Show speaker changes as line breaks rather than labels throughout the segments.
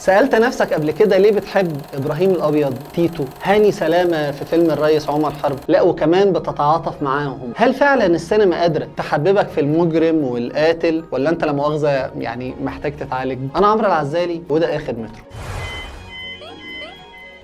سألت نفسك قبل كده ليه بتحب إبراهيم الأبيض، تيتو، هاني سلامة في فيلم الريس عمر حرب؟ لا وكمان بتتعاطف معاهم. هل فعلا السينما قادرة تحببك في المجرم والقاتل، ولا أنت لا مؤاخذة يعني محتاج تتعالج؟ أنا عمرو العزالي وده آخر مترو.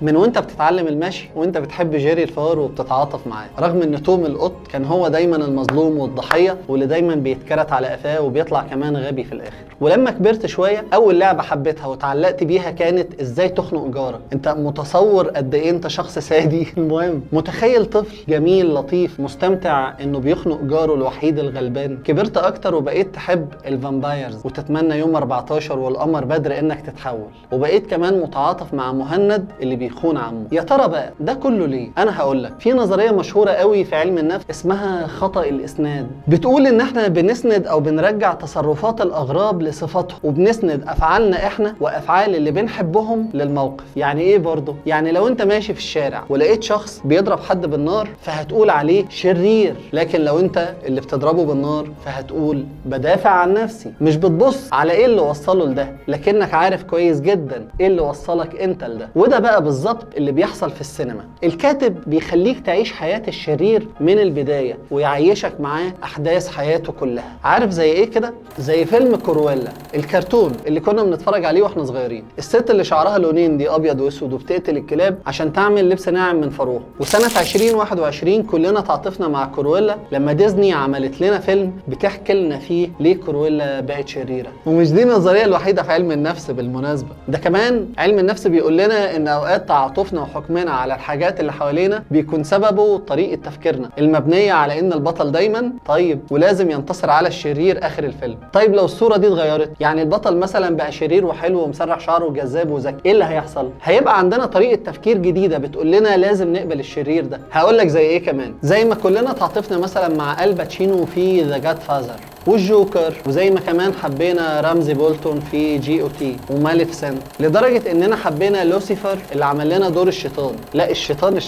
من وانت بتتعلم المشي وانت بتحب جيري الفار وبتتعاطف معاه، رغم ان توم القط كان هو دايما المظلوم والضحيه واللي دايما بيتكرت على قفاه وبيطلع كمان غبي في الاخر. ولما كبرت شويه اول لعبه حبيتها واتعلقت بيها كانت ازاي تخنق جارك. انت متصور قد ايه انت شخص سادي؟ المهم متخيل طفل جميل لطيف مستمتع انه بيخنق جاره الوحيد الغلبان. كبرت اكتر وبقيت تحب الفامبايرز وتتمنى يوم 14 والقمر بدر انك تتحول، وبقيت كمان متعاطف مع مهند اللي بيخون عمه. يا ترى بقى ده كله ليه؟ انا هقول لك. في نظريه مشهوره قوي في علم النفس اسمها خطأ الاسناد، بتقول ان احنا بنسند او بنرجع تصرفات الاغراب لصفاتهم، وبنسند افعالنا احنا وافعال اللي بنحبهم للموقف. يعني ايه برضه؟ يعني لو انت ماشي في الشارع ولقيت شخص بيضرب حد بالنار فهتقول عليه شرير، لكن لو انت اللي بتضربه بالنار فهتقول بدافع عن نفسي. مش بتبص على ايه اللي وصله لده، لكنك عارف كويس جدا ايه اللي وصلك انت لده. وده بقى بالظبط اللي بيحصل في السينما. الكاتب بيخليك تعيش حياة الشرير من البداية ويعيشك معاه أحداث حياته كلها. عارف زي إيه كده؟ زي فيلم كورويلا الكرتون اللي كنا بنتفرج عليه واحنا صغيرين. الست اللي شعرها لونين دي أبيض وأسود وبتقتل الكلاب عشان تعمل لبس ناعم من فروه. وسنة 2021 كلنا تعاطفنا مع كورويلا لما ديزني عملت لنا فيلم بتحكي لنا فيه ليه كورويلا بقت شريرة. ومش دي النظرية الوحيدة في علم النفس بالمناسبة، ده كمان علم النفس بيقول لنا إن أوقات تعاطفنا وحكمنا على الحاجات اللي حوالينا بيكون سببه طريقة تفكيرنا المبنية على ان البطل دايما طيب ولازم ينتصر على الشرير اخر الفيلم. طيب لو الصورة دي اتغيرت، يعني البطل مثلا بقى شرير وحلو ومسرح شعره وجذاب وذكي، ايه اللي هيحصل؟ هيبقى عندنا طريقة تفكير جديدة بتقول لنا لازم نقبل الشرير ده. هقول لك زي ايه كمان، زي ما كلنا تعاطفنا مثلا مع الباتشينو في ذا جاد فازر والجوكر، وزي ما كمان حبينا رمزي بولتون في جي او تي وماليفسنت، لدرجة اننا حبينا لوسيفر اللي عمل لنا دور الشيطان. لا الشيطان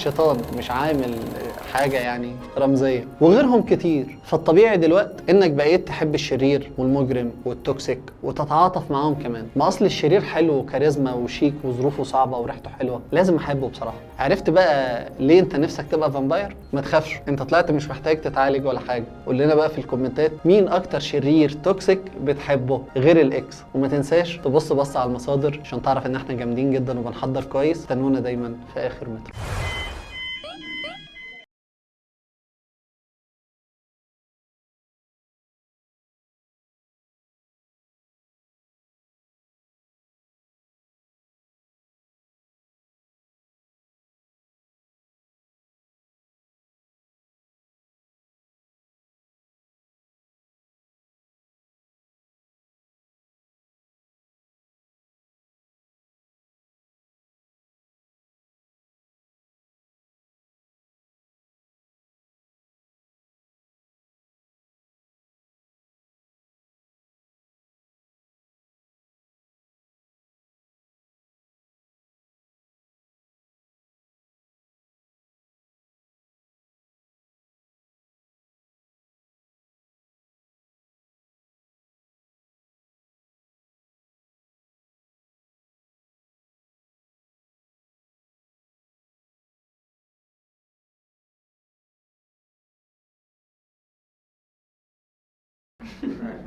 مش عامل حاجة يعني رمزية، وغيرهم كتير. فالطبيعي دلوقتي انك بقيت تحب الشرير والمجرم والتوكسيك وتتعاطف معاهم كمان. ما اصل الشرير حلو وكاريزما وشيك وظروفه صعبة وريحته حلوة، لازم احبه بصراحة. عرفت بقى ليه انت نفسك تبقى فامباير؟ ما تخافش، انت طلعت مش محتاج تتعالج ولا حاجة. قول لنا بقى في الكومنتات مين اكتر شرير توكسيك بتحبه غير الاكس. وما تنساش تبص على المصادر عشان تعرف ان احنا جامدين جدا وبنحضر كويس. استنونا دايما في اخر مترو.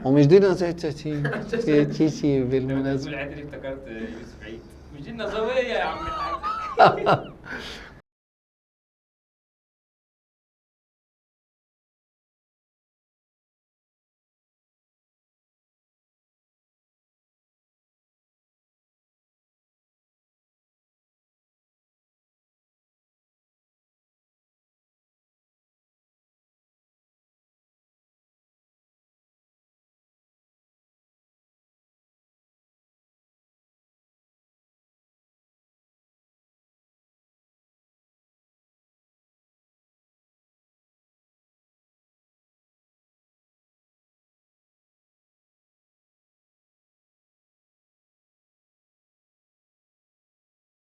ومش دي تيتي بالمناسبة.
بالعدل افتكرت يوسف عيد. مش دي النظرية يا عم الحاج.